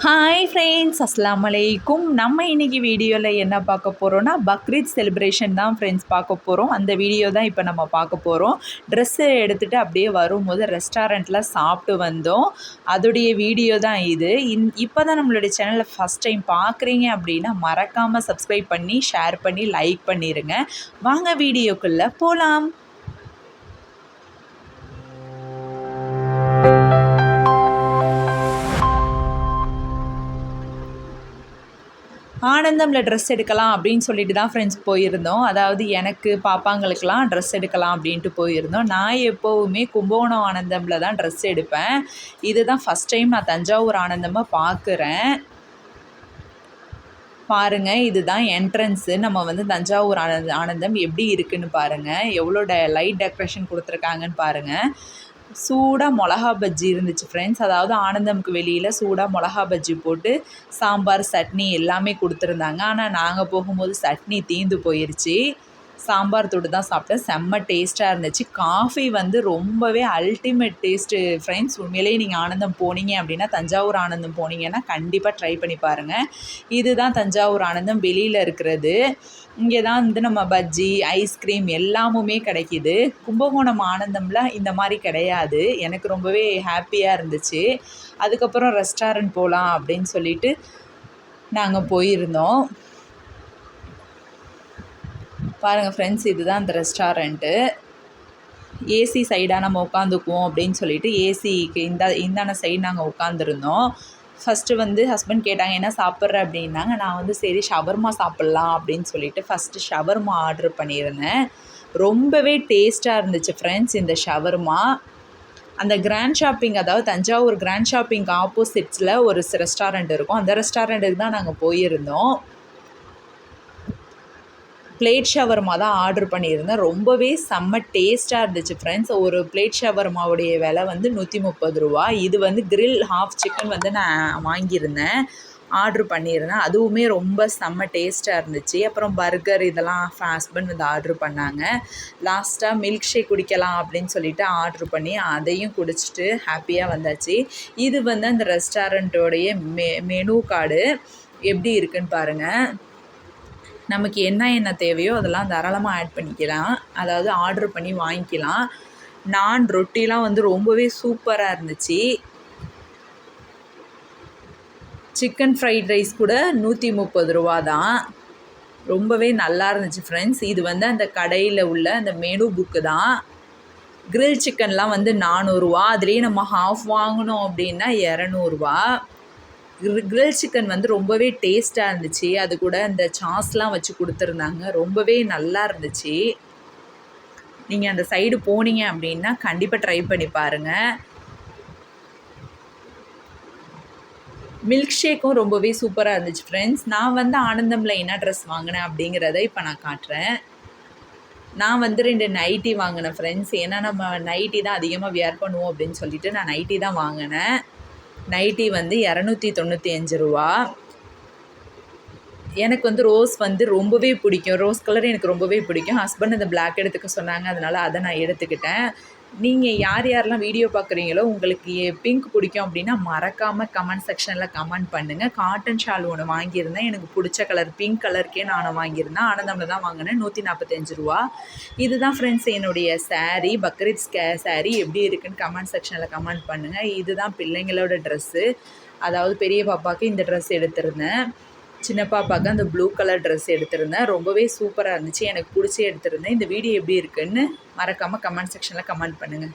Hi friends, அஸ்ஸலாமு அலைக்கும். நம்ம இன்றைக்கி வீடியோவில் என்ன பார்க்க போகிறோன்னா, பக்ரீத் செலிப்ரேஷன் தான் ஃப்ரெண்ட்ஸ் பார்க்க போகிறோம். அந்த வீடியோ தான் இப்போ நம்ம பார்க்க போகிறோம். ட்ரெஸ்ஸு எடுத்துகிட்டு அப்படியே வரும்போது ரெஸ்டாரண்ட்டில் சாப்பிட்டு வந்தோம். அதோடைய வீடியோ தான் இது. இப்போ தான் நம்மளுடைய சேனலில் ஃபஸ்ட் டைம் பார்க்குறீங்க அப்படின்னா மறக்காமல் சப்ஸ்கிரைப் பண்ணி, ஷேர் பண்ணி, லைக் பண்ணிடுங்க. வாங்க வீடியோக்குள்ளே போகலாம். ஆனந்தமில் ட்ரெஸ் எடுக்கலாம் அப்படின்னு சொல்லிட்டு தான் ஃப்ரெண்ட்ஸ் போயிருந்தோம். அதாவது எனக்கு பாப்பாங்களுக்கெலாம் ட்ரெஸ் எடுக்கலாம் அப்படின்ட்டு போயிருந்தோம். நான் எப்போவுமே கும்பகோணம் ஆனந்தமில் தான் ட்ரெஸ் எடுப்பேன். இது தான் ஃபஸ்ட் டைம் நான் தஞ்சாவூர் ஆனந்தமாக பார்க்குறேன். பாருங்கள், இதுதான் என்ட்ரன்ஸு. நம்ம வந்து தஞ்சாவூர் ஆனந்தம் எப்படி இருக்குதுன்னு பாருங்கள். எவ்வளோ லைட் டெக்கரேஷன் கொடுத்துருக்காங்கன்னு பாருங்கள். சூடாக மிளகா பஜ்ஜி இருந்துச்சு ஃப்ரெண்ட்ஸ். அதாவது ஆனந்தம்க்கு வெளியில் சூடாக மிளகா பஜ்ஜி போட்டு சாம்பார், சட்னி எல்லாமே கொடுத்துருந்தாங்க. ஆனால் நாங்கள் போகும்போது சட்னி தீர்ந்து போயிடுச்சு. சாம்பார் தொட்டு தான் சாப்பிட்டேன். செம்ம டேஸ்ட்டாக இருந்துச்சு. காஃபி வந்து ரொம்பவே அல்டிமேட் டேஸ்ட்டு ஃப்ரெண்ட்ஸ். உண்மையிலேயே நீங்கள் ஆனந்தம் போனீங்க அப்படின்னா, தஞ்சாவூர் ஆனந்தம் போனீங்கன்னா கண்டிப்பாக ட்ரை பண்ணி பாருங்கள். இதுதான் தஞ்சாவூர் ஆனந்தம் வெளியில் இருக்கிறது. இங்கே தான் வந்து நம்ம பஜ்ஜி, ஐஸ்கிரீம் எல்லாமுமே கிடைக்கிது. கும்பகோணம் ஆனந்தமில் இந்த மாதிரி கிடையாது. எனக்கு ரொம்பவே ஹாப்பியாக இருந்துச்சு. அதுக்கப்புறம் ரெஸ்டாரண்ட் போகலாம் அப்படின்னு சொல்லிட்டு நாங்கள் போயிருந்தோம். பாருங்கள் ஃப்ரெண்ட்ஸ், இதுதான் அந்த ரெஸ்டாரண்ட்டு. ஏசி சைடாக நம்ம உட்காந்துக்குவோம் அப்படின்னு சொல்லிட்டு ஏசிக்கு இந்தான சைடு நாங்கள் உட்காந்துருந்தோம். ஃபஸ்ட்டு வந்து ஹஸ்பண்ட் கேட்டாங்க, என்ன சாப்பிட்ற அப்படின்னாங்க. நான் வந்து சரி ஷவர்மா சாப்பிட்லாம் அப்படின்னு சொல்லிட்டு ஃபஸ்ட்டு ஷவர்மா ஆர்டர் பண்ணியிருந்தேன். ரொம்பவே டேஸ்ட்டாக இருந்துச்சு ஃப்ரெண்ட்ஸ் இந்த ஷவர்மா. அந்த கிராண்ட் ஷாப்பிங், அதாவது தஞ்சாவூர் கிராண்ட் ஷாப்பிங்க்கு ஆப்போசிட்ஸில் ஒரு ரெஸ்டாரண்ட் இருக்கும். அந்த ரெஸ்டாரண்ட்டுக்கு தான் நாங்கள் போயிருந்தோம். பிளேட் ஷவர்மா தான் ஆர்டர் பண்ணியிருந்தேன். ரொம்பவே செம்ம டேஸ்ட்டாக இருந்துச்சு ஃப்ரெண்ட்ஸ். ஒரு பிளேட் ஷவர்மாவுடைய விலை வந்து 130 ரூபா. இது வந்து கிரில் ஹாஃப் சிக்கன் வந்து நான் வாங்கியிருந்தேன், ஆர்டர் பண்ணியிருந்தேன். அதுவுமே ரொம்ப செம்ம டேஸ்ட்டாக இருந்துச்சு. அப்புறம் பர்கர் இதெல்லாம் ஹஸ்பண்ட் வந்து ஆர்டர் பண்ணாங்க. லாஸ்ட்டாக மில்க் ஷேக் குடிக்கலாம் அப்படின்னு சொல்லிட்டு ஆர்டர் பண்ணி அதையும் குடிச்சிட்டு ஹாப்பியாக வந்தாச்சு. இது வந்து அந்த ரெஸ்டாரண்ட்டோடைய மெனு கார்டு எப்படி இருக்குன்னு பாருங்கள். நமக்கு என்ன தேவையோ அதெல்லாம் தாராளமாக ஆட் பண்ணிக்கலாம். அதாவது ஆர்டர் பண்ணி வாங்கிக்கலாம். நான் ரொட்டிலாம் வந்து ரொம்பவே சூப்பராக இருந்துச்சு. சிக்கன் ஃப்ரைட் ரைஸ் கூட 130 ரூபா தான். ரொம்பவே நல்லா இருந்துச்சு ஃப்ரெண்ட்ஸ். இது வந்து அந்த கடையில் உள்ள அந்த மெனு புக்கு தான். கிரில் சிக்கன்லாம் வந்து 400 ரூபா. அதுலேயே நம்ம ஹாஃப் வாங்கினோம் அப்படின்னா 200 ரூபா. கிரில் சிக்கன் வந்து ரொம்பவே டேஸ்ட்டாக இருந்துச்சு. அது கூட அந்த சாஸ்லாம் வச்சு கொடுத்துருந்தாங்க. ரொம்பவே நல்லா இருந்துச்சு. நீங்கள் அந்த சைடு போனீங்க அப்படின்னா கண்டிப்பாக ட்ரை பண்ணி பாருங்கள். மில்க் ஷேக்கும் ரொம்பவே சூப்பராக இருந்துச்சு ஃப்ரெண்ட்ஸ். நான் வந்து ஆனந்தமில் என்ன ட்ரெஸ் வாங்கினேன் அப்படிங்கிறத இப்போ நான் காட்டுறேன். நான் வந்து 2 நைட்டி வாங்கினேன் ஃப்ரெண்ட்ஸ். ஏன்னா நம்ம நைட்டி தான் அதிகமாக வியர் பண்ணுவோம் அப்படின்னு சொல்லிட்டு நான் நைட்டி தான் வாங்கினேன். நைட்டி வந்து 295 ரூபா. எனக்கு வந்து ரோஸ் வந்து ரொம்பவே பிடிக்கும். ரோஸ் கலர் எனக்கு ரொம்பவே பிடிக்கும். ஹஸ்பண்ட் அந்த பிளாக் எடுத்துக்க சொன்னாங்க. அதனால் அதை நான் எடுத்துக்கிட்டேன். நீங்கள் யார் யாரெல்லாம் வீடியோ பார்க்குறீங்களோ உங்களுக்கு பிங்க் பிடிக்கும் அப்படின்னா மறக்காமல் கமெண்ட் செக்ஷனில் கமெண்ட் பண்ணுங்கள். காட்டன் ஷால் ஒன்று வாங்கியிருந்தேன். எனக்கு பிடிச்ச கலர் பிங்க் கலருக்கே நான் வாங்கியிருந்தேன். ஆனந்தமில் தான் வாங்கினேன். 145 ரூபா. இதுதான் ஃப்ரெண்ட்ஸ் என்னுடைய சாரீ, பக்ரீத் சாரீ. எப்படி இருக்குன்னு கமெண்ட் செக்ஷனில் கமெண்ட் பண்ணுங்கள். இதுதான் பிள்ளைங்களோட ட்ரெஸ்ஸு. அதாவது பெரிய பாப்பாவுக்கு இந்த ட்ரெஸ் எடுத்திருந்தேன். சின்ன பாப்பாவுக்கு அந்த ப்ளூ கலர் ட்ரெஸ் எடுத்திருந்தேன். ரொம்பவே சூப்பராக இருந்துச்சு. எனக்கு பிடிச்சி எடுத்திருந்தேன். இந்த வீடியோ எப்படி இருக்குன்னு மறக்காமல் கமெண்ட் செக்ஷனில் கமெண்ட் பண்ணுங்கள்.